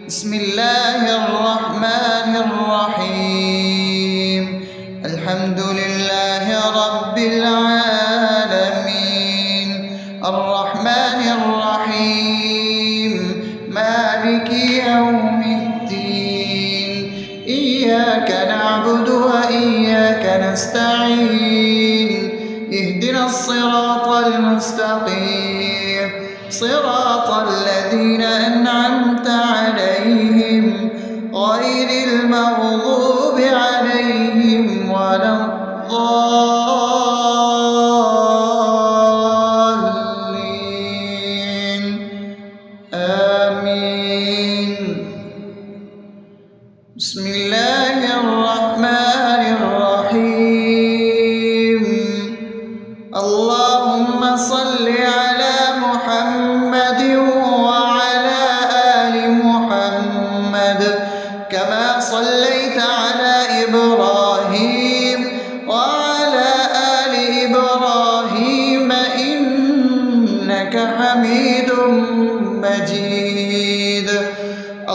بسم الله الرحمن الرحيم. الحمد لله رب العالمين، الرحمن الرحيم، مالك يوم الدين. إياك نعبد وإياك نستعين، اهدنا الصراط المستقيم، صراط الذين أنعمت عليهم غير المغضوب عليهم ولا الضالين. آمين. بسم الله الرحمن الرحيم. اللهم صل على محمد وعلى آل محمد كما صليت على إبراهيم وعلى آل إبراهيم إنك حميد مجيد.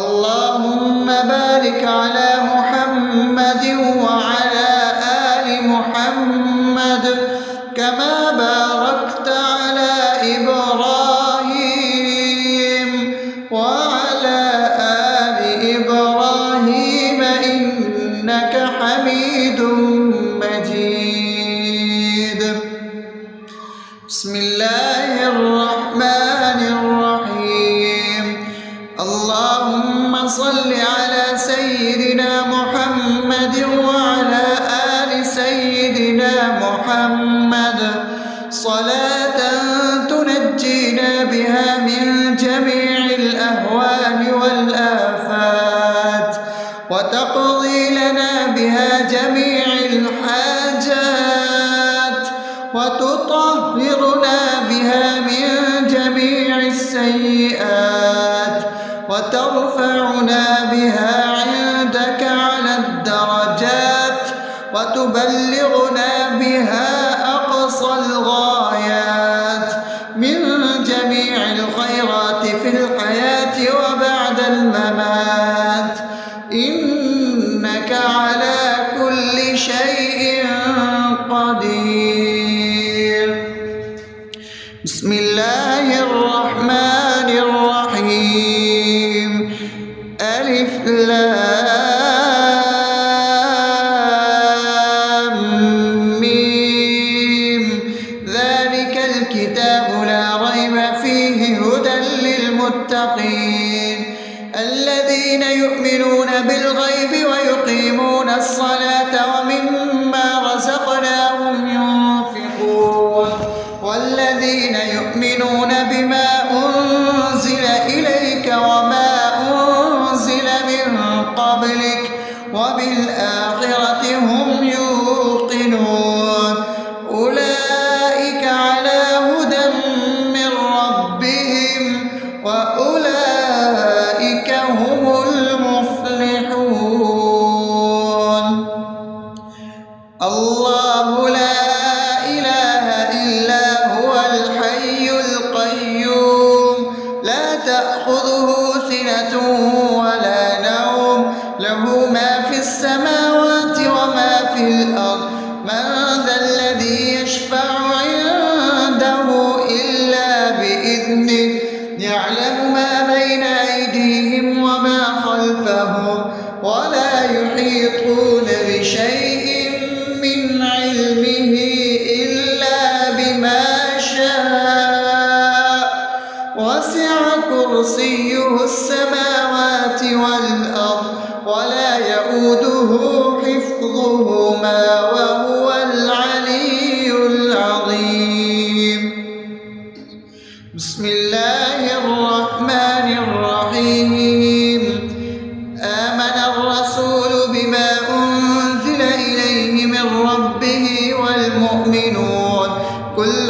اللهم بارك على محمد وعلى آل محمد كما باركت على إبراهيم وعلى آل إبراهيم إنك حميد مجيد. بسم الله الرحمن الرحيم. اللهم صل على سيدنا محمد وعلى آل سيدنا محمد صلاة تنجينا بها من جميع الأهوال والآفات، وتقضي لنا بها جميع الحاجات، وتطهرنا بها من جميع السيئات، وترفعنا بها عندك على الدرجات، وتبلغنا بها أقصى الغايات من جميع الخيرات في الحياة وبعد الممات، إنك على كل شيء قدير. بسم الله الرحمن الرحيم. ألف لام ميم. ذلك الكتاب لا ريب فيه هدى للمتقين الذين يؤمنون بالغيب ويقيمون الصلاة ومما رزقناهم ينفقون والذين يؤمنون بما أنزل إليك وما أنزل من قبلك وبالآخرة هم يوقنون أولئك على هدى من ربهم وأولئك هم المفلحون. الله لا إله إلا هو الحي القيوم لا تأخذه سنة ولا نوم له ما في السماوات وما في الأرض. من ذا الذي يشفع عنده إلا بإذنه يعلم ما بين أيديهم وما خلفهم ولا يحيطون بشيء من علمه إلا بما شاء وسع كرسيه السماوات والأرض ولا يؤوده حفظهما وهو العلي العظيم. بسم الله الرحمن الرحيم. آمن الرسول بما أنزل إليه من ربه والمؤمنون كل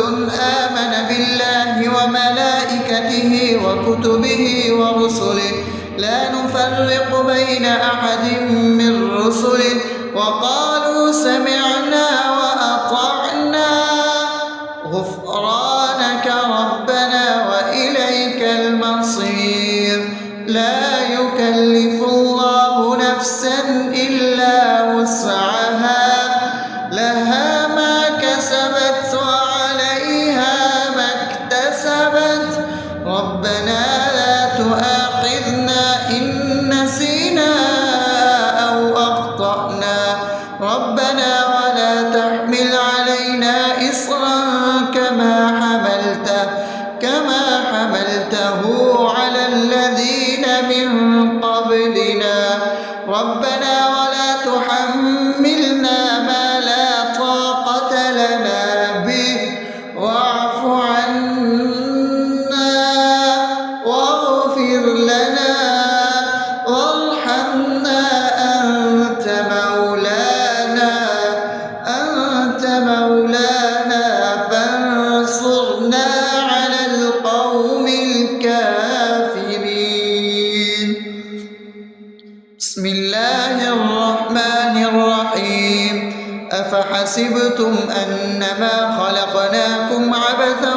آمن بالله وملائكته وكتبه ورسله لا نفرق بين أحد من رسله وقالوا سمعنا وأطعنا غفرانك ربنا وإليك المصير. لا يكلف يكلف الله نفسا إلا وسعها لها ما كسبت وعليها ما اكتسبت ربنا لا تؤاخذنا إن نسينا أو أخطأنا ربنا ولا تحمل علينا إصرا كما حملته على الذين من قبلنا ربنا ولا تحملنا ما لا طاقة لنا به واعف عنا واغفر لنا وارحمنا أنت مولانا فانصرنا على القوم الكافرين. بسم الله الرحمن الرحيم أفحسبتم أنما خلقناكم عبثا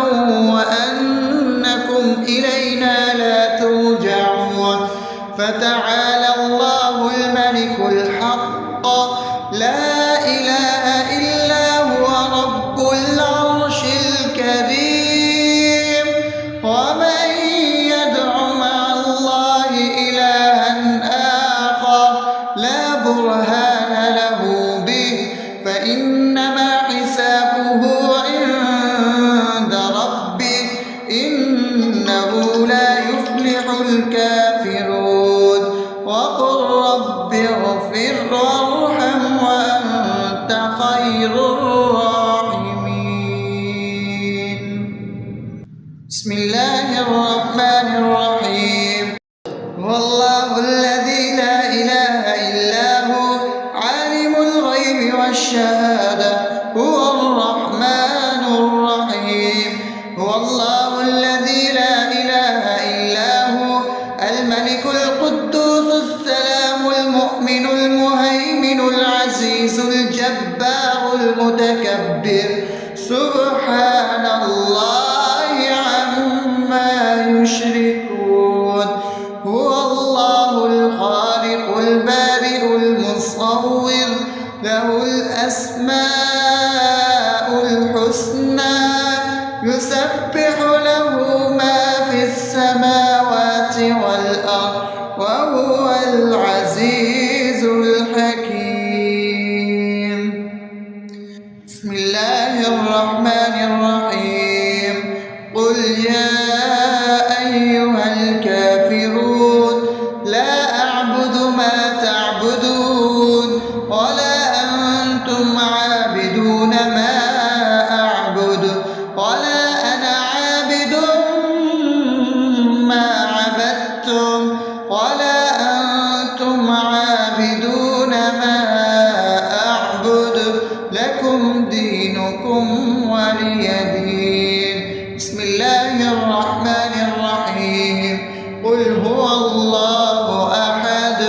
وأنكم إلينا لا ترجعون فتعالى الله الملك الحق لا إله إلا هو رب العرش الكريم ومن يدع مع الله إلها آخر لا برهان له به فإنما حسابه عند ربه إنه لا يفلح الكافرون وقل رب اغفر وارحم وأنت خير الراحمين. بسم الله الرحمن الرحيم هو الله الذي لا إله إلا هو عالم الغيب والشهادة هو الرحمن الرحيم هو الله الذي لا إله إلا هو الملك القدوس السلام المؤمن المهيمن العزيز الجبار المتكبر سبحان الله عما يشركون هو الله الخالق البارئ المصور له الأسماء الحسنى يسبح له ما في السماوات والأرض وهو العزيز الحكيم. بسم الله الرحمن الرحيم قل يا أيها الكافرون لا أعبد ما تعبدون ولا أنتم عابدون ما أعبد ولا أنا عابد ما عبدتم ولا أنتم عابدون ما أعبد لكم دينكم ولي دين. بسم الله الرحمن الرحيم قل هو الله أحد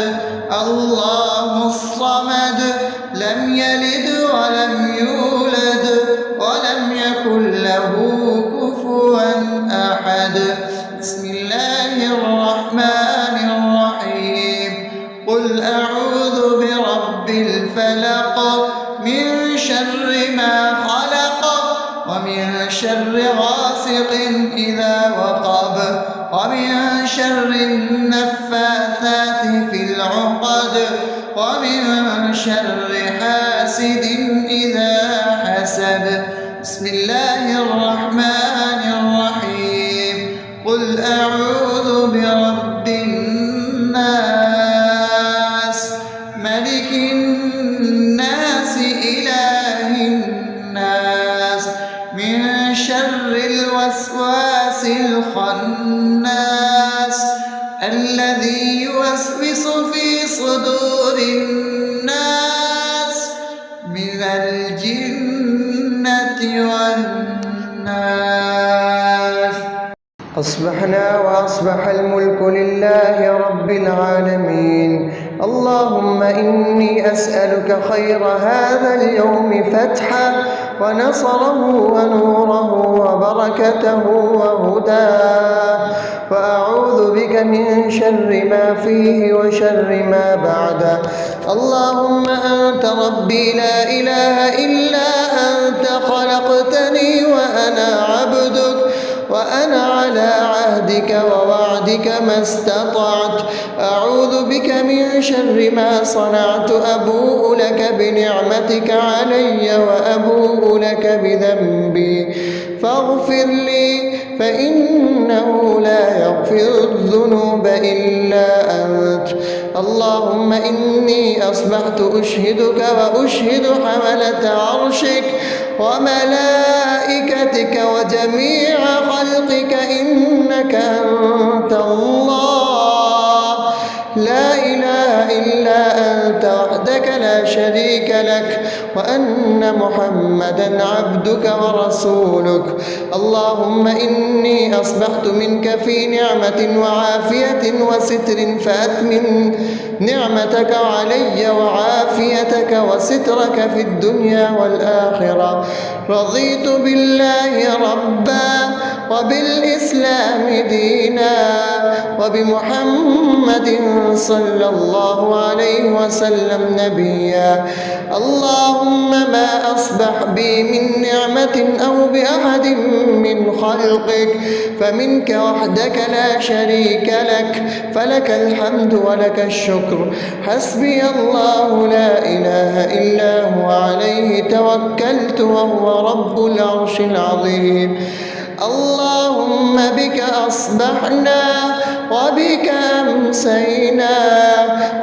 الله الصمد لم يلد ولم يولد ولم يكن له كفوا أحد. بسم الله الرحمن الرحيم قل أعوذ برب الفلق من شر ما خلق ومن شر غاسق إذا وقب ومن شر النفاثات في العقد ومن شر حاسد إذا حسد. بسم الله الرحمن الرحيم قل أعوذ برب الناس ملك الناس إله الناس من شر الوسواس الخناس الذي يوسوس في صدور الناس من الجنة والناس. أصبحنا وأصبح الملك لله رب العالمين اللهم إني أسألك خير هذا اليوم فتحه ونصره ونوره وبركته وهداه، وأعوذ بك من شر ما فيه وشر ما بعده. اللهم أنت ربي لا إله إلا أنت، خلقتني وأنا عبدك، وأنا على عهدك ووعدك ما استطعت. أعوذ بك من شر ما صنعت، أبوء لك بنعمتك علي وأبوء لك بذنبي، فاغفر لي فإنه لا يغفر الذنوب إلا أنت. اللهم إني أصبحت أشهدك وأشهد حملة عرشك وملائكتك وجميع خلقك إنك أنت الله، لا إله إلا أنت وحدك لا شريك لك، وأن محمدا عبدك ورسولك. اللهم إني أصبحت منك في نعمة وعافية وستر، فأتمم نعمتك علي وعافيتك وسترك في الدنيا والآخرة. رضيت بالله ربا وبالإسلام دينا وبمحمد صلى الله عليه وسلم نبيا. اللهم ما أصبح بي من نعمة أو بأحد من خلقك فمنك وحدك لا شريك لك، فلك الحمد ولك الشكر. حسبي الله لا إله إلا هو، عليه توكلت وهو رب العرش العظيم. اللهم بك أصبحنا وبك أمسينا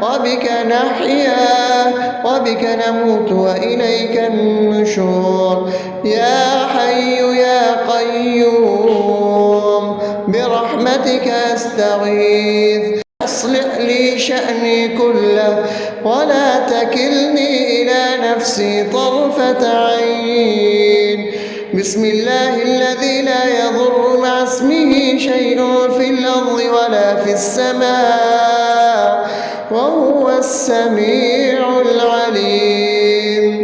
وبك نحيا وبك نموت وإليك النشور. يا حي يا قيوم برحمتك أستغيث، أصلح لي شأني كله ولا تكلني إلى نفسي طرفة عين. بسم الله الذي لا يضر مع اسمه شيء في الأرض ولا في السماء وهو السميع العليم.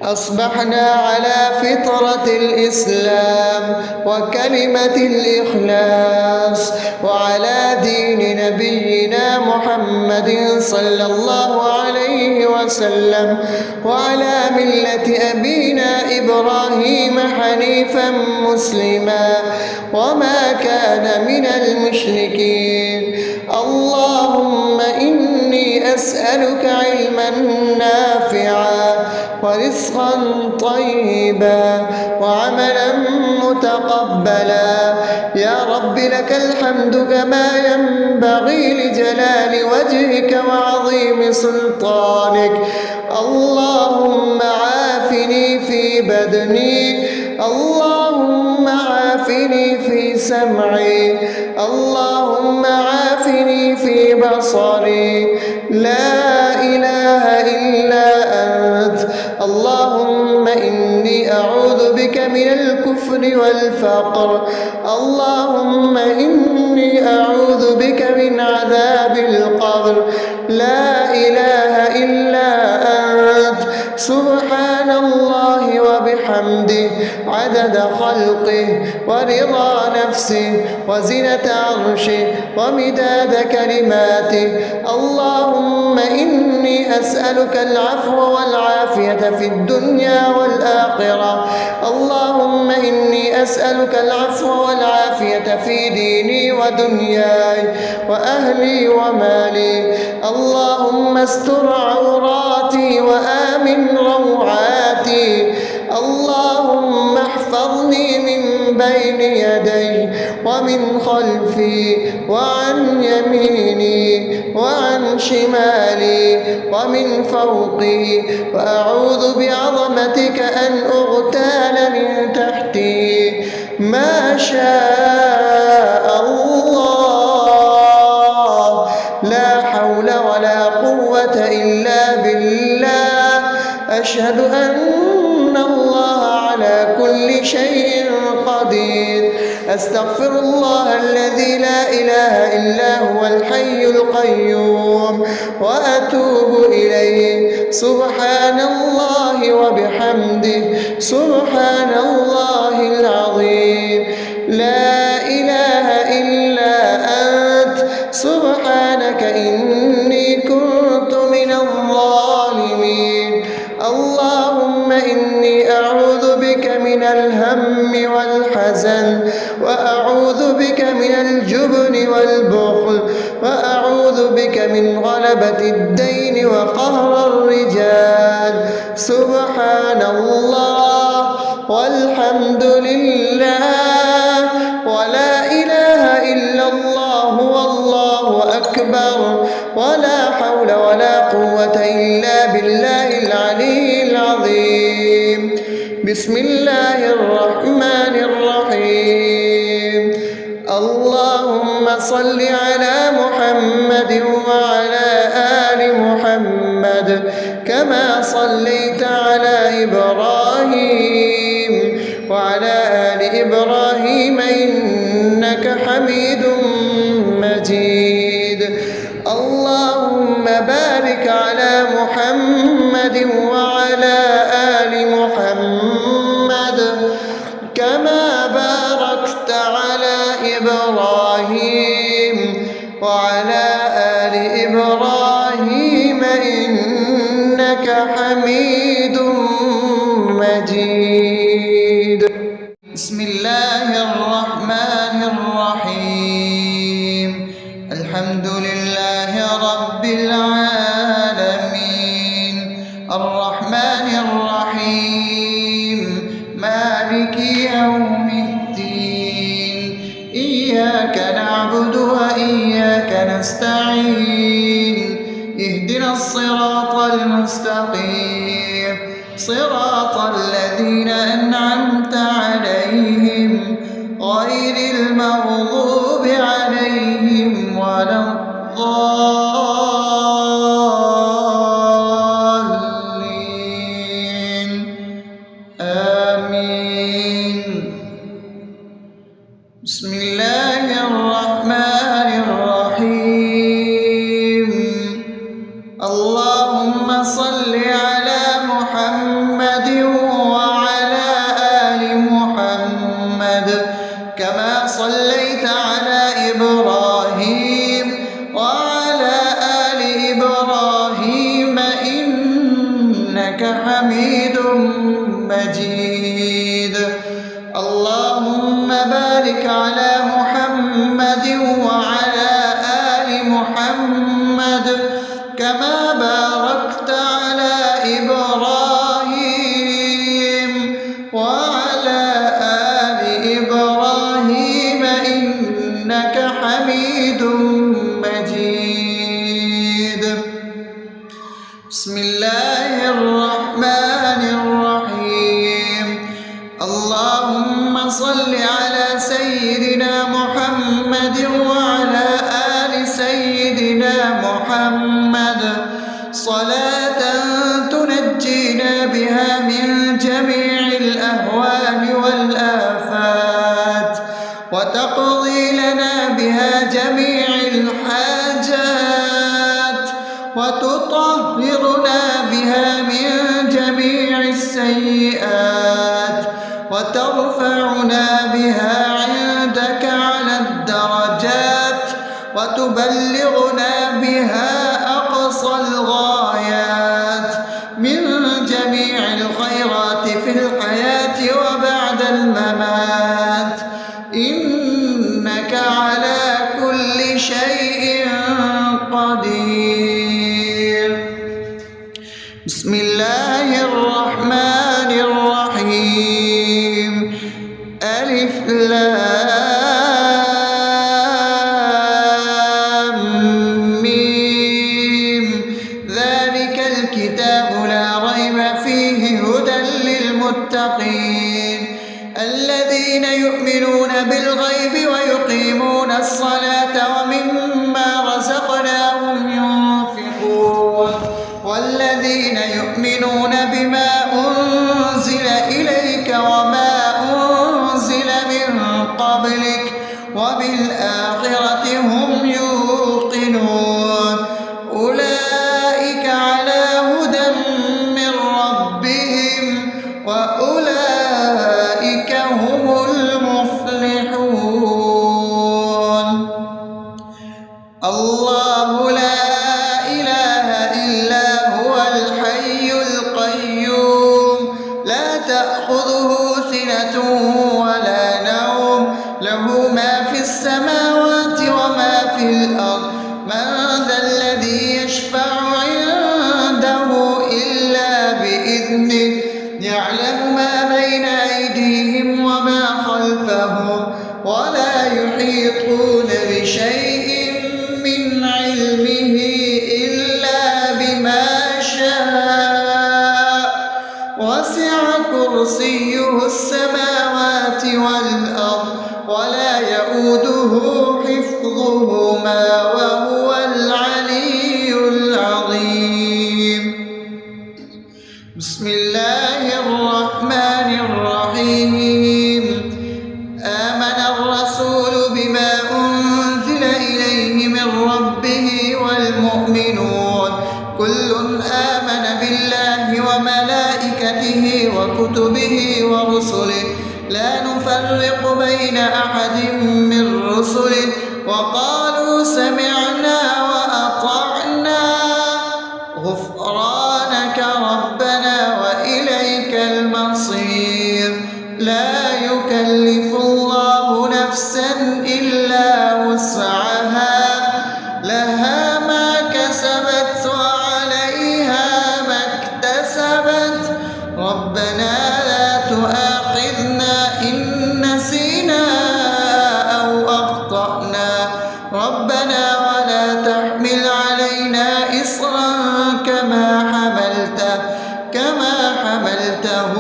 أصبحنا على فطرة الإسلام وكلمة الإخلاص وعلى دين نبينا محمد صلى الله عليه وسلم وعلى ملة أبينا إبراهيم حنيفا مسلما وما كان من المشركين. اللهم إني أسألك علما نافعا ورزقا طيبا وعملا متقبلا. يا رب لك الحمد كما ينبغي لجلال وجهك وعظيم سلطانك. اللهم عافني في بدني، اللهم عافني في سمعي، اللهم عافني في بصري. لا إله إلا أنت. اللهم إني أعوذ بك من الكفر والفقر. اللهم إني أعوذ بك من عذاب القبر. لا إله إلا أنت. سبحان الله وبحمده عدد خلقه ورضا نفسه وزنة عرشه ومداد كلماته. اللهم إني أسألك العفو والعافية في الدنيا والآخرة. اللهم إني أسألك العفو والعافية في ديني ودنياي وأهلي ومالي. اللهم استر عوراتي وآمن روعاتي. اللهم احفظني من بين يدي ومن خلفي وعن يميني وعن شمالي ومن فوقي، وأعوذ بعظمتك أن أغتال من تحتي. ما شاء الله، لا حول ولا قوة إلا بالله. أشهد أن الله على كل شيء قدير. أستغفر الله الذي لا إله إلا هو الحي القيوم وأتوب إليه. سبحان الله وبحمده سبحان الله العظيم. لا إله إلا أنت سبحانك إني كنت من الظالمين. اللهم إني أعوذ بك من الهم والحزن، وأعوذ بك من الجبن والبخل، وأعوذ بك من غلبة الدين وقهر الرجال. سبحان الله والحمد لله ولا إله إلا الله والله أكبر ولا حول ولا قوة إلا بالله العلي العظيم. بسم الله الرحمن الرحيم. اللهم صل على محمد وعلى آل محمد كما صليت على إبراهيم وعلى آل إبراهيم إنك حميد مجيد. اللهم بارك على محمد وعلى آل محمد كما باركت على إبراهيم وعلى آل إبراهيم إنك حميد مجيد. بسم الله الرحمن الرحيم. الحمد لله رب العالمين الرحمن الرحيم مالك يوم الدين. إياك نعبد وإياك نستعين. اهدنا الصراط المستقيم صراط الذين أنعمت عليهم غير المغضوب عليهم ولا الضالين. آمين. بسم الله الرحمن الرحيم. اللهم صل على محمد وعلى آل محمد كما صليت على إبراهيم وعلى آل إبراهيم إنك حميد مجيد. اللهم بارك على محمد وعلى آل محمد كما باركت على إبراهيم وعلى آل إبراهيم إنك حميد مجيد. بسم الله الرحمن الرحيم. اللهم صل على سيدنا محمد وعلى آل سيدنا محمد صلاة تنجينا بها من جميع الأهوال والآفات وتقضي لنا بها جميع الحاجات وتطهرنا بها من جميع السيئات وترفعنا بها عندك على الدرجات وتبلغنا بها أقصى الغايات من جميع الخيرات في الحياة وبعد الممات إنك على كل شيء قدير. بسم الله الرحمن الرحيم. ألف لام ميم. ذلك الكتاب لا ريب فيه هدى للمتقين الذين يؤمنون بالغيب ويقيمون الصلاة ومما رزقناهم ينفقون والذين يؤمنون بإذنه يعلم ما بين أيديهم وما خلفهم ولا يحيطون بشيء من علمه إلا بما شاء وسع كرسيه السماوات والأرض ولا يئوده حفظهما وهو العلي العظيم. بسم الله الرحمن الرحيم. آمن الرسول بما أنزل إليه من ربه والمؤمنون كل آمن بالله وملائكته وكتبه ورسله لا نفرق بين أحد من رسله وقالوا سمعنا وأطعنا غفرانك ربنا وإليك المصير. لا يكلف الله نفسا إلا وسعها لها ما كسبت وعليها ما اكتسبت ربنا لا تؤاخذنا إن نسينا أو أخطأنا ربنا ولا تحمل علينا إصرا كما حملته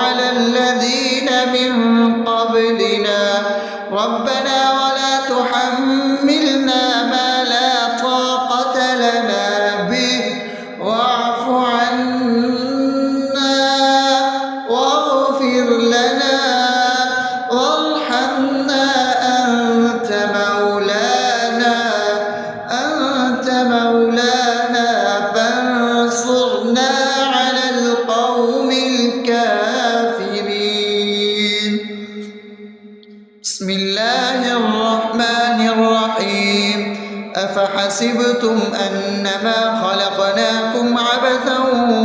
على الذين من قبلنا ربنا ولا تحملنا ما لا طاقة لنا به واعف عنا واغفر لنا وارحمنا أنت مولانا فانصرنا على القوم الكافرين. بسم الله الرحمن الرحيم. أفحسبتم أنما خلقناكم عبثا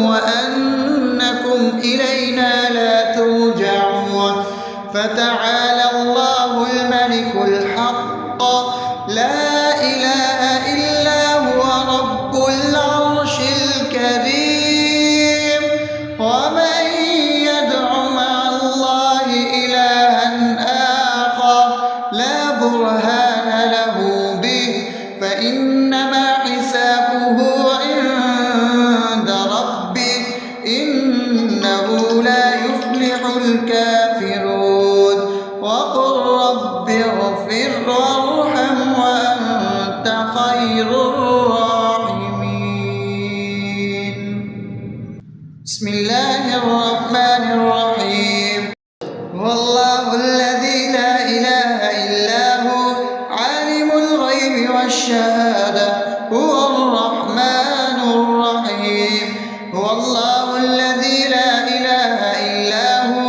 وأنكم إلينا لا ترجعون فتعالى الله الملك الحق لا إله إلا هو رب العرش الكريم. ومن يدع مع الله إلها آخر لا برهان له به فإنما حسابه عند ربه إنه لا يفلح الكافرون. وقل رب اغفر وارحم وأنت خير الراحمين. بسم الله الرحمن الرحيم. هو الله الذي لا إله إلا هو عالم الغيب والشهادة هو الرحمن الرحيم. هو الله الذي لا إله إلا هو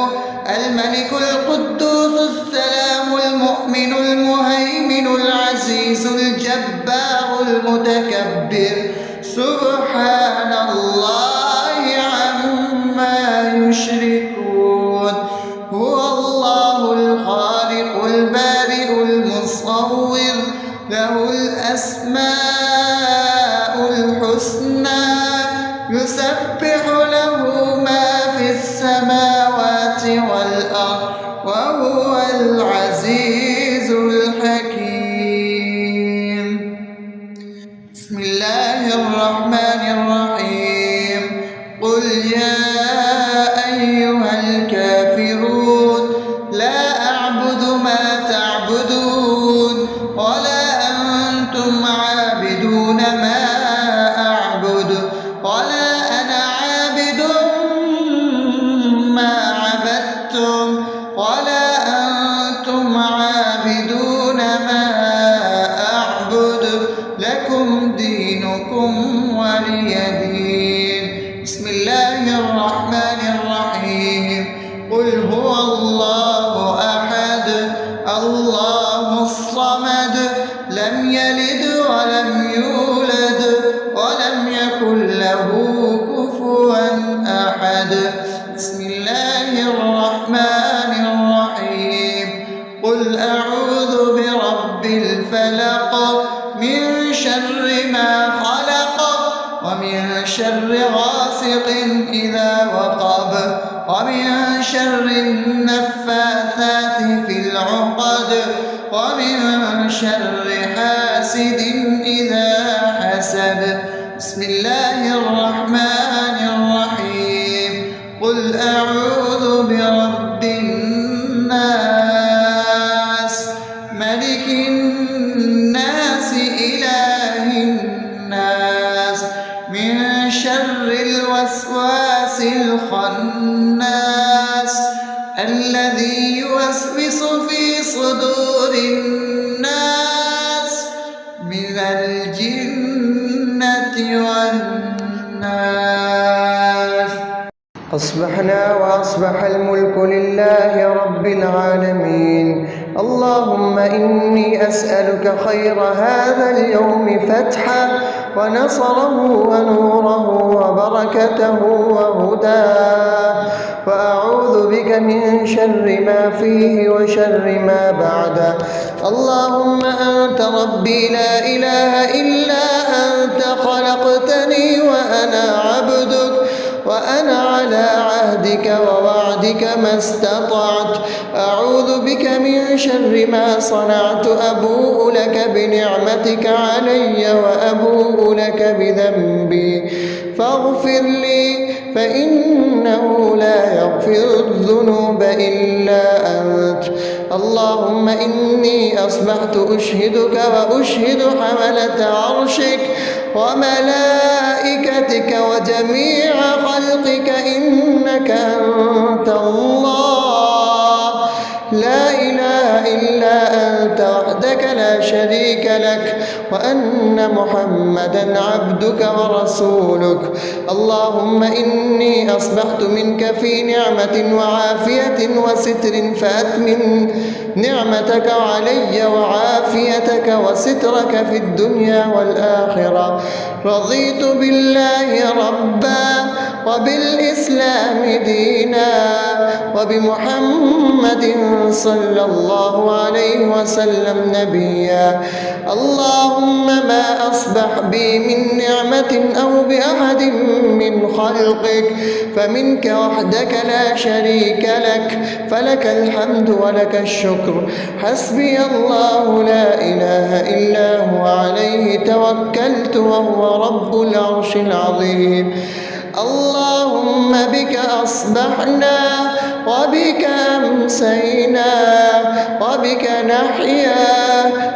الملك القدوس السلام المؤمن المهيمن العزيز الجبار المتكبر سبحان الله عما يشركون. هو الله الخالق البارئ المصور له الأسماء الحسنى يسبح له ما في السماوات والأرض وهو العزيز الحكيم. بسم الله الرحمن الرحيم. قل يا أيها الكافرون لا أعبد ما تعبدون ولا أنتم عابدون ما أعبد ولا أنا عابد ما عبدتم ولا أنتم عابدون ما أعبد لكم دينكم ولي دين. بسم الله الرحمن الرحيم. قل هو الله أحد الله الصمد لم يلد ولم يولد ولم يكن له كفوا أحد. بسم الله الرحمن الرحيم. قل أعوذ برب الفلق من شر ما خلق ومن شر غاسق إذا وقب شر النفاثات في العقد ومن شر حاسد إذا حسد. بسم الله الرحمن الرحيم. قل أعوذ برب الناس ملك الناس إله الناس من شر الوسواس الخناس الذي يوسوس في صدور الناس من الجنة والناس. أصبحنا وأصبح الملك لله رب العالمين. اللهم إني أسألك خير هذا اليوم فتحه ونصره ونوره وبركته وهداه، وأعوذ بك من شر ما فيه وشر ما بعده. اللهم أنت ربي لا إله إلا أنت، خلقتني وأنا عبدك، وأنا على عهدك ووعدك ما استطعت. أعوذ بك من شر ما صنعت. أبوء لك بنعمتك علي وأبوء لك بذنبي فاغفر لي، فإنه لا يغفر الذنوب إلا أنت. اللهم إني أصبحت أشهدك وأشهد حملة عرشك وملائكتك وجميع خلقك إنك أنت الله لا إله إلا أنت وحدك لا شريك لك، وأن محمدا عبدك ورسولك. اللهم إني أصبحت منك في نعمة وعافية وستر، فأتمم نعمتك علي وعافيتك وسترك في الدنيا والآخرة. رضيت بالله ربا وبالإسلام دينا وبمحمد صلى الله عليه وسلم نبيا. اللهم ما أصبح بي من نعمة أو بأحد من خلقك فمنك وحدك لا شريك لك، فلك الحمد ولك الشكر. حسبي الله لا إله إلا هو عليه توكلت وهو رب العرش العظيم. اللهم بك أصبحنا وبك أمسينا وبك نحيا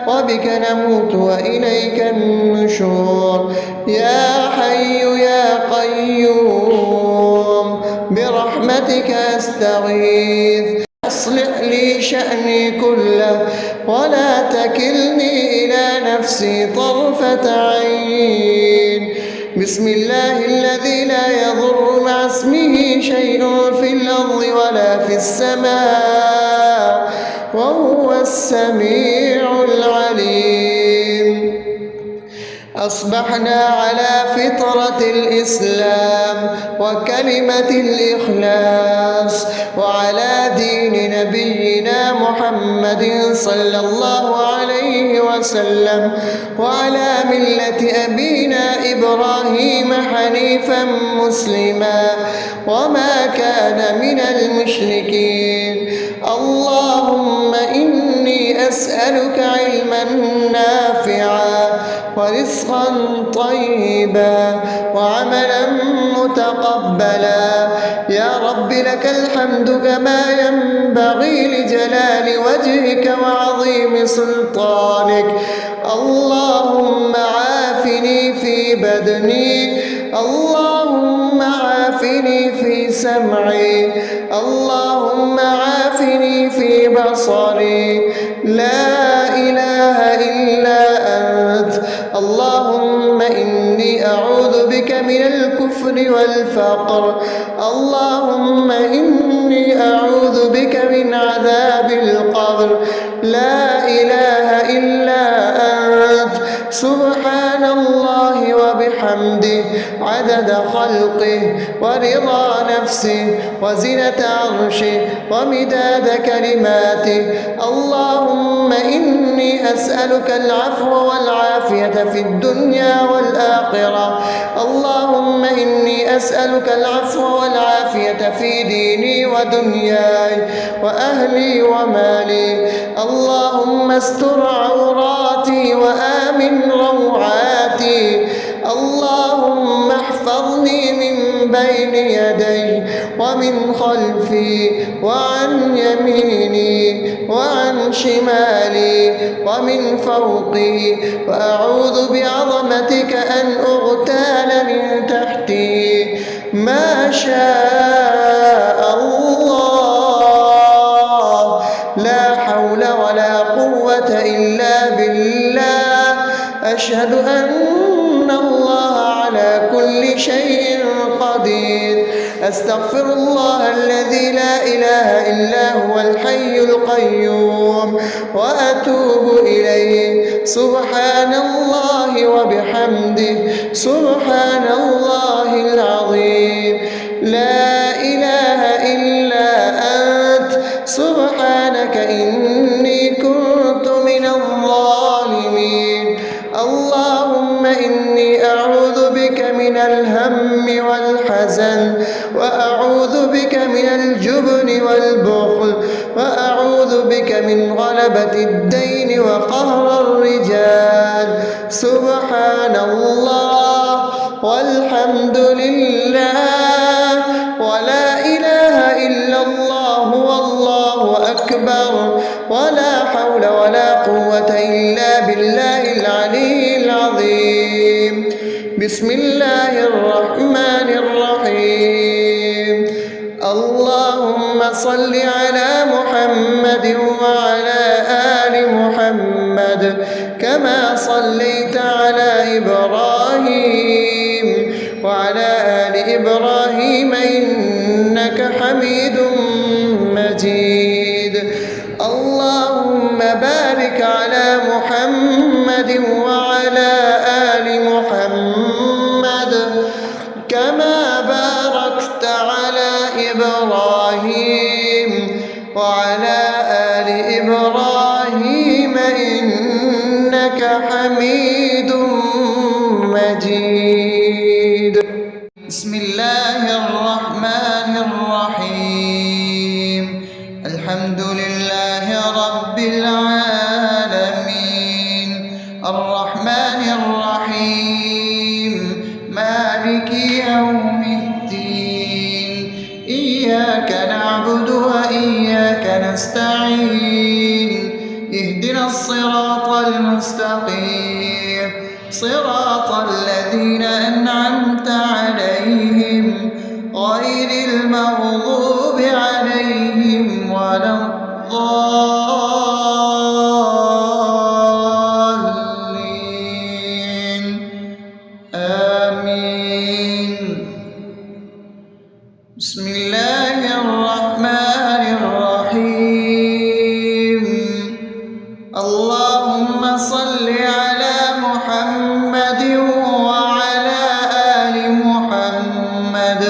وبك نموت وإليك النشور. يا حي يا قيوم برحمتك أستغيث، أصلح لي شأني كله ولا تكلني إلى نفسي طرفة عين. بسم الله الذي لا يضر مع اسمه شيء في الأرض ولا في السماء وهو السميع العليم. أصبحنا على فطرة الإسلام وكلمة الإخلاص وعلى دين نبينا محمد صلى الله عليه وسلم وعلى ملة أبينا إبراهيم حنيفا مسلما وما كان من المشركين. اللهم إني أسألك علما نافعا ورزقا طيبا وعملا متقبلا. يا رب لك الحمد كما ينبغي لجلال وجهك وعظيم سلطانك. اللهم عافني في بدني، اللهم عافني في سمعي، اللهم عافني في بصري. لا إله إلا أنت. اللهم إني أعوذ بك من الكفر والفقر. اللهم إني أعوذ بك من عذاب القبر. لا إله إلا أنت. سبحان الله وبحمده عدد خلقه ورضا نفسه وزنة عرشه ومداد كلماته. اللهم إني أسألك العفو والعافية في الدنيا والآخرة. اللهم إني إني أسألك العفو والعافية في ديني ودنياي وأهلي ومالي. اللهم استر عوراتي وآمن روعاتي. اللهم احفظني من بين يدي ومن خلفي وعن يميني وعن شمالي ومن فوقي، وأعوذ بعظمتك أن أغتال من تحتي. ما شاء الله، لا حول ولا قوة إلا بالله. أشهد أن الله على كل شيء قدير. أستغفر الله الذي لا إله إلا هو الحي القيوم وأتوب إليه. سبحان الله وبحمده، سبحان الله العظيم. لا إله إلا أنت، سبحانك إني كنت من الظالمين. اللهم إني أعوذ بك من الهم والحزن، وأعوذ بك من الجبن والبخل، وأعوذ بك من غلبة الدين وقهر الرجال. سبحان الله والحمد لله ولا إله إلا الله والله أكبر، ولا حول ولا قوة إلا بالله العلي العظيم. بسم الله الرحمن الرحيم. اللهم صل على محمد وعلى آل محمد كما صليت على إبراهيم وعلى آل إبراهيم إنك حميد مجيد. اللهم بارك على محمد وعلى آل محمد كما باركت على إبراهيم وعلى آل إبراهيم إنك حميد مجيد. بسم الله الرحمن الرحيم. الحمد لله رب العالمين، الرحمن الرحيم، مالك يوم الدين. إياك نعبد وإياك نستعين. اهدنا الصراط المستقيم، صراط الذين أنعمت عليهم غير المغضوب عليهم ولا الضالين. آمين. بسم الله الرحمن الرحيم. اللهم صل على محمد وعلى آل محمد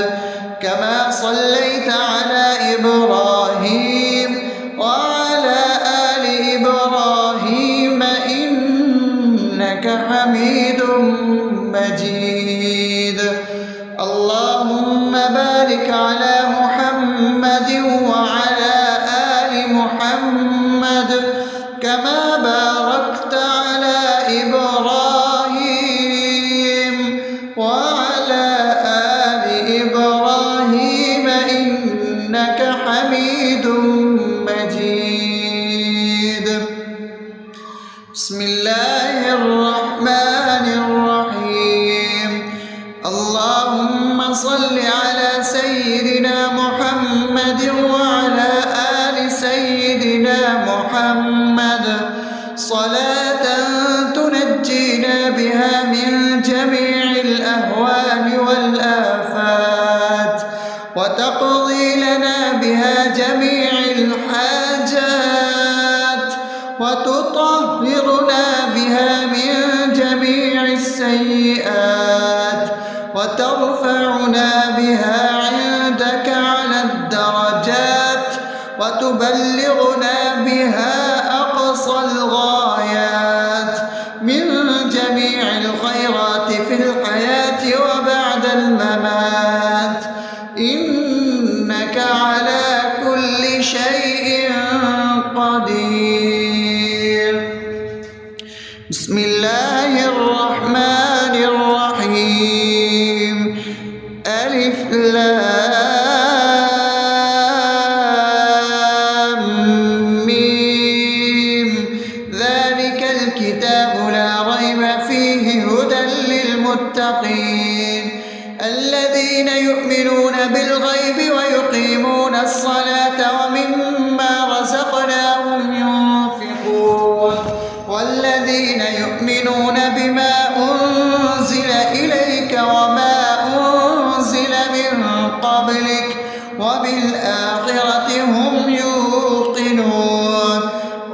كما صليت على إبراهيم وعلى آل إبراهيم إنك حميد مجيد. اللهم بارك على محمد وعلى آل محمد كما باركت على إبراهيم وعلى آل إبراهيم إنك حميد مجيد. بسم الله الرحمن الرحيم. اللهم صل على سيدنا محمد وعلى آل سيدنا محمد صلاة تنجينا بها من جميع الأهوال والآفات، وتقضي لنا بها جميع الحاجات، وتطهرنا بها من جميع السيئات، وترفعنا بها عندك على الدرجات، وتبلغنا بها أقصى الغايات من جميع الخيرات في الحياة وبعد الممات. لام ميم ذلك الكتاب لا ريب فيه هدى للمتقين الذين يؤمنون بالغيب ويقيمون الصلاة ومما رزقناهم ينفقون والذين يؤمنون بما أنزل إليك وما أنزل من قبلك وبالآخرة هم يوقنون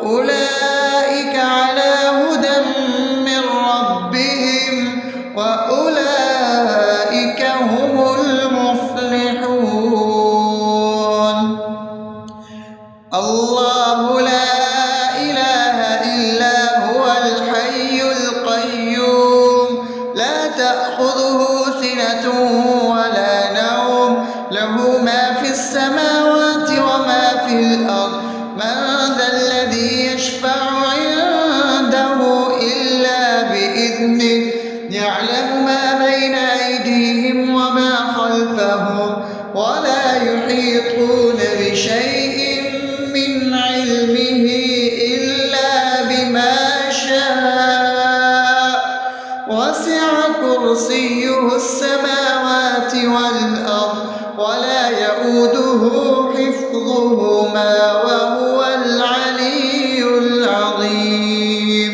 أولئك على هدى من ربهم وأولئك هم المفلحون الله لا إله إلا هو الحي القيوم لا تأخذه سنة ولا نوم له ما في السماوات وما في الأرض من ذا الذي يشفع عنده إلا بإذنه يعلم ما بين أيديهم وما خلفهم ولا يحيطون بشيء من علمه إلا بما شاء وسع كرسيه السماوات والأرض ولا يؤوده حفظهما وهو العلي العظيم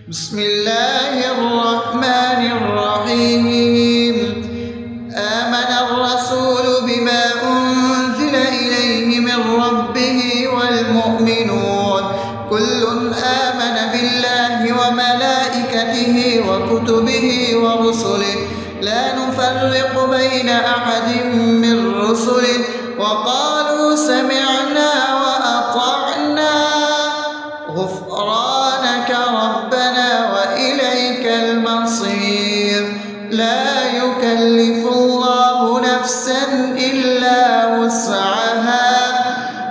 بسم الله الرحمن الرحيم آمن الرسول بما أنزل إليه من ربه والمؤمنون كل آمن بالله وملائكته وكتبه ورسله لا نفرق بين أحد من رسله وقالوا سمعنا وأطعنا غفرانك ربنا وإليك المصير لا يكلف الله نفسا إلا وسعها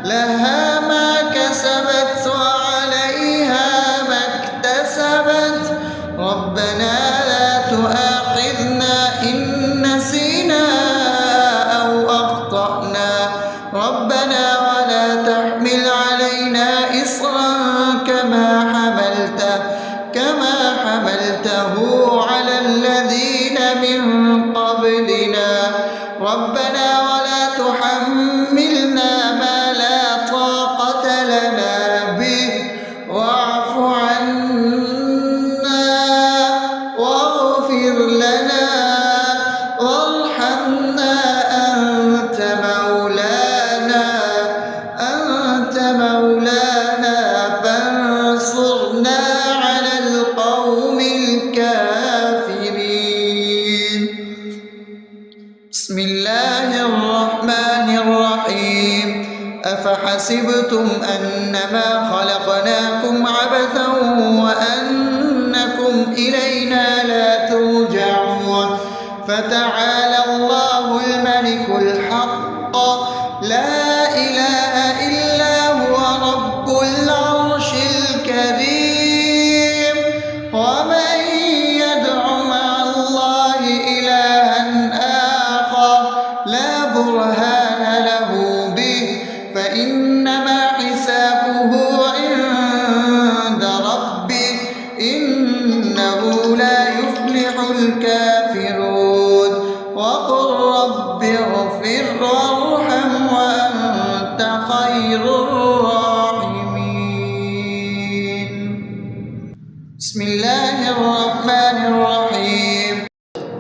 لها ما كسبت وعليها ما اكتسبت ربنا لا تؤاخذنا إن نسينا أو أخطأنا ربنا ولا تحمل علينا إصرا كما حملته على الذين من قبلنا ربنا ولا تحملنا ما لا طاقة لنا به واعف عنا واغفر لنا وارحمنا أنت مولانا فانصرنا على القوم الكافرين بسم الله الرحمن الرحيم أفحسبتم أنما خلقناكم عبثا وأنكم إلينا لا ترجعون فتعالى الله الملك الحق لا إله إلا هو رب العرش الكريم ومن يدع مع الله إلها آخر لا برهان له به فإنما حسابه عند ربه إنه لا يفلح الكافرون وقل رب اغفر وارحم وأنت خير الراحمين بسم الله الرحمن الرحيم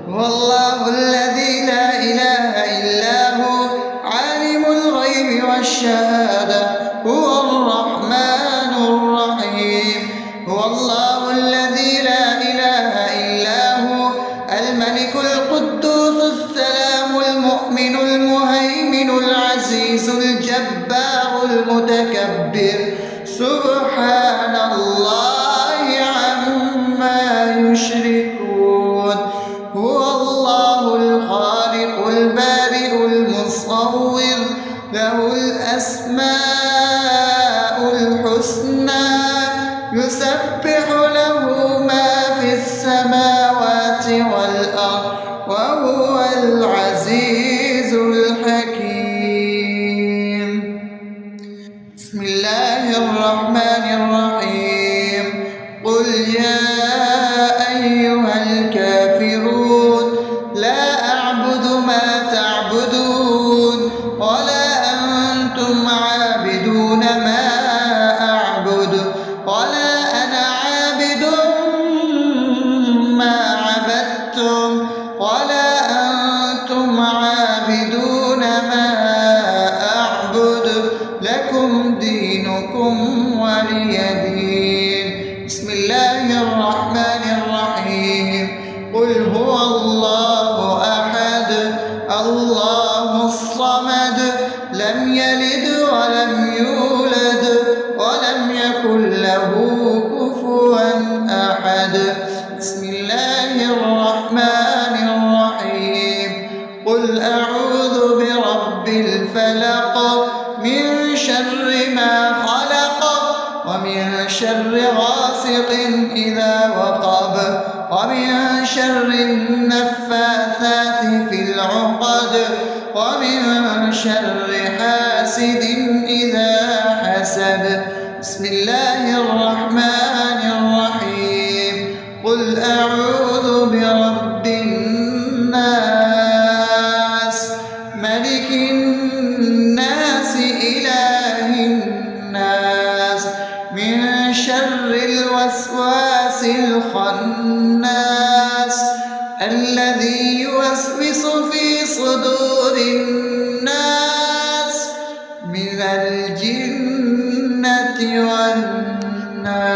هو الله الذي لا إله إلا هو عالم الغيب والشهادة هو الرحمن الرحيم هو الله الذي لا إله إلا هو الملك القدوس السلام المؤمن المهيمن العزيز الجبار المتكبر سبحان الله عما يشركون هو الله الخالق البارئ المصور له الأسماء الحسنى يسبح له ما في السماوات والأرض وهو العزيز الحكيم. بسم الله الرحمن الرحيم. قل يا أيها الكافرون لا أعبد ما تعبدون ولا أنتم عابدون ما أعبد ولا أنا عابد ما عبدتم ولا أنتم عابدون ما أعبد لكم دينكم ولي دين. بسم الله الرحمن الرحيم. قل هو الله أحد الله الصمد لم يلد ولم يولد ولم يكن له كفوا أحد. بسم الله الرحمن الرحيم. قل أعوذ برب الفلق من شر ما خلق ومن شر غاسق إذا وقب ومن شر النفاثات في العقد ومن شر حاسد إذا حسد. بسم الله الرحمن الرحيم. قل أعوذ برب الناس ملك الناس إله الناس من شر الوسواس الخناس الذي يوسوس في صدور الناس من الجنة والناس.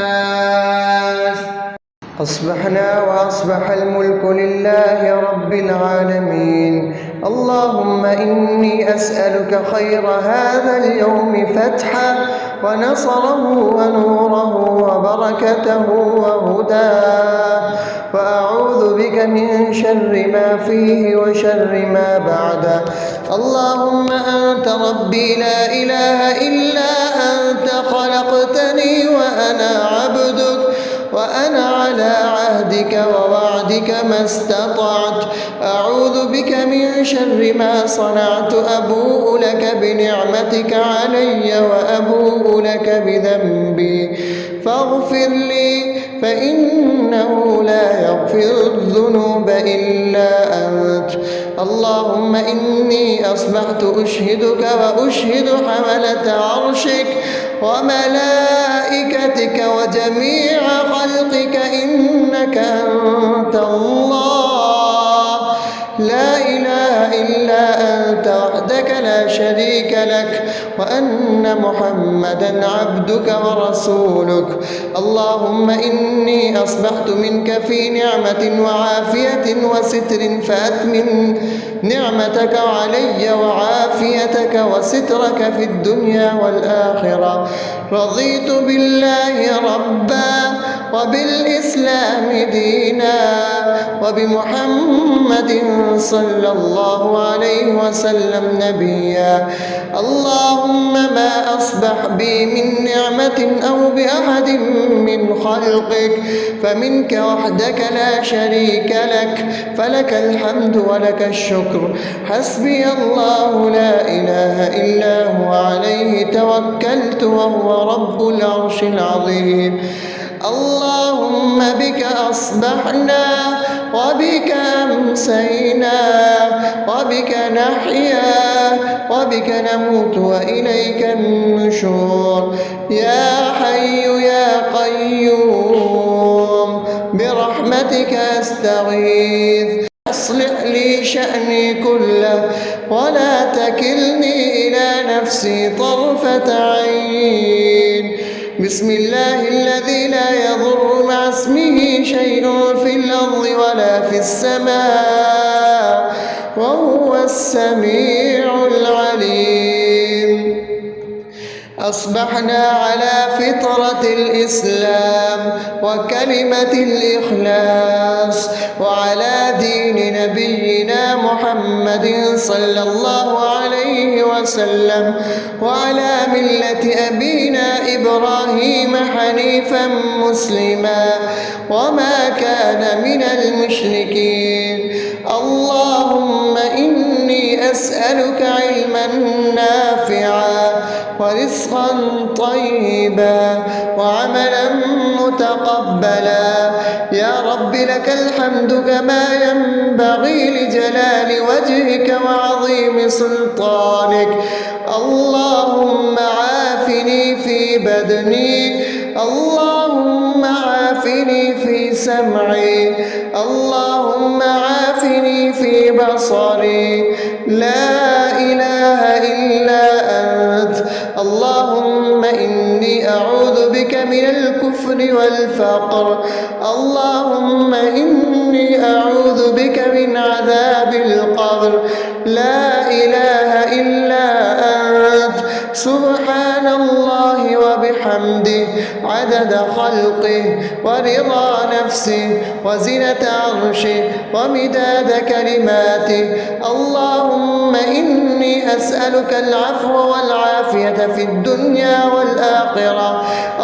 أصبحنا وأصبح الملك لله رب العالمين. اللهم إني أسألك خير هذا اليوم فتحه ونصره ونوره وبركته وهداه، وأعوذ بك من شر ما فيه وشر ما بعده. اللهم أنت ربي لا إله إلا أنت خلقتني وأنا عبدك وأنا على عهدك ووعدك ما استطعت. أعوذ بك من شر ما صنعت. أبوء لك بنعمتك علي وأبوء لك بذنبي فاغفر لي فإنه لا يغفر الذنوب إلا أنت. اللهم إني أصبحت أشهدك وأشهد حملة عرشك وملائكتك وجميع خلقك إنك أنت الله لا إله إلا أنت وحدك لا شريك لك وأن محمدا عبدك ورسولك. اللهم إني أصبحت منك في نعمة وعافية وستر فأتمم نعمتك علي وعافيتك وسترك في الدنيا والآخرة. رضيت بالله ربا وبالإسلام دينا وبمحمد صلى الله عليه وسلم نبيا. اللهم ما أصبح بي من نعمة أو بأحد من خلقك فمنك وحدك لا شريك لك فلك الحمد ولك الشكر. حسبي الله لا إله إلا هو عليه توكلت وهو رب العرش العظيم. اللهم بك أصبحنا وبك أمسينا وبك نحيا وبك نموت وإليك النشور. يا حي يا قيوم برحمتك أستغيث. أصلح لي شأني كله ولا تكلني إلى نفسي طرفة عين. بسم الله الذي لا يضر مع اسمه شيء في الأرض ولا في السماء وهو السميع العليم. أصبحنا على فطرة الإسلام وكلمة الإخلاص وعلى دين نبينا محمد صلى الله عليه وسلم وعلى ملة أبينا إبراهيم حنيفا مسلما وما كان من المشركين. اللهم أسألك علما نافعا ورزقا طيبا وعملا متقبلا. يا رب لك الحمد كما ينبغي لجلال وجهك وعظيم سلطانك. اللهم عافني في بدني، اللهم عافني في سمعي، اللهم عافني في بصري. لا إله إلا أنت. اللهم إني أعوذ بك من الكفر والفقر. اللهم إني أعوذ بك من عذاب القبر. لا إله إلا أنت. سبحان الله وبحمده عدد خلقه ورضا نفسه وزنة عرشه ومداد كلماته. اللهم إني أسألك العفو والعافية في الدنيا والآخرة.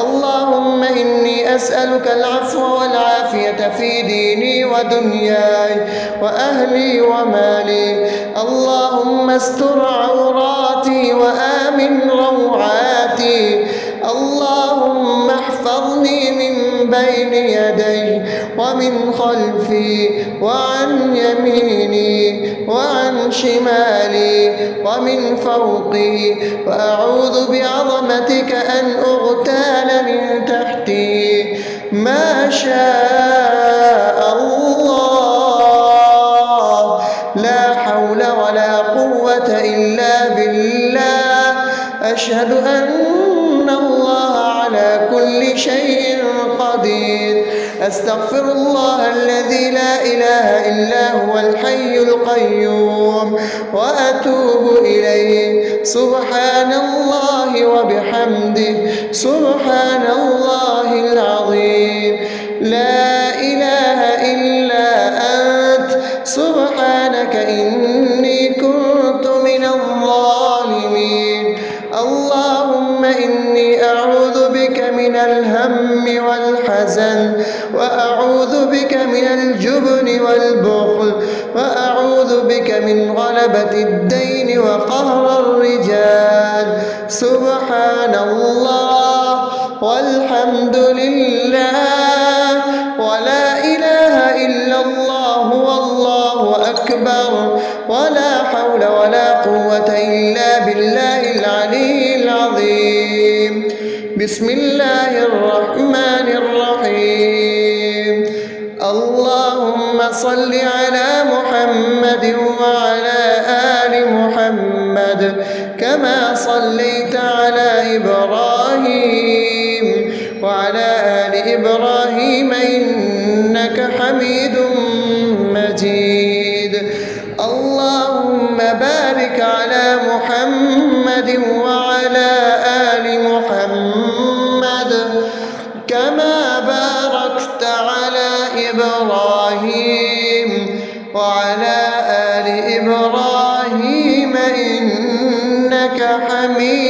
اللهم إني أسألك العفو والعافية في ديني ودنياي وأهلي ومالي. اللهم استر عوراتي وآمن روعاتي. اللهم احفظني من بين يدي ومن خلفي وعن يميني وعن شمالي ومن فوقي، وأعوذ بعظمتك أن أغتال من تحتي. ما شاء الله، لا حول ولا قوة إلا بالله. أشهد أن الله على كل شيء قدير. أستغفر الله الذي لا إله إلا هو الحي القيوم وأتوب إليه. سبحان الله وبحمده سبحان الله العظيم. لا إله إلا أنت. سبحانك إني كنت من الظالمين. اللهم إني أعوذ بك من الهم والحزن، وأعوذ بك من الجبن والبخل، وأعوذ بك من غلبة الدين وقهر الرجال. سبحان الله والحمد لله ولا إله إلا الله والله أكبر، ولا حول ولا قوة إلا بالله العلي العظيم. بسم الله الرحمن الرحيم. اللهم صل على محمد وعلى آل محمد كما صليت على إبراهيم وعلى آل إبراهيم إنك حميد مجيد. اللهم بارك على محمد وعلى آل محمد كما باركت على إبراهيم وعلى آل إبراهيم إنك حميد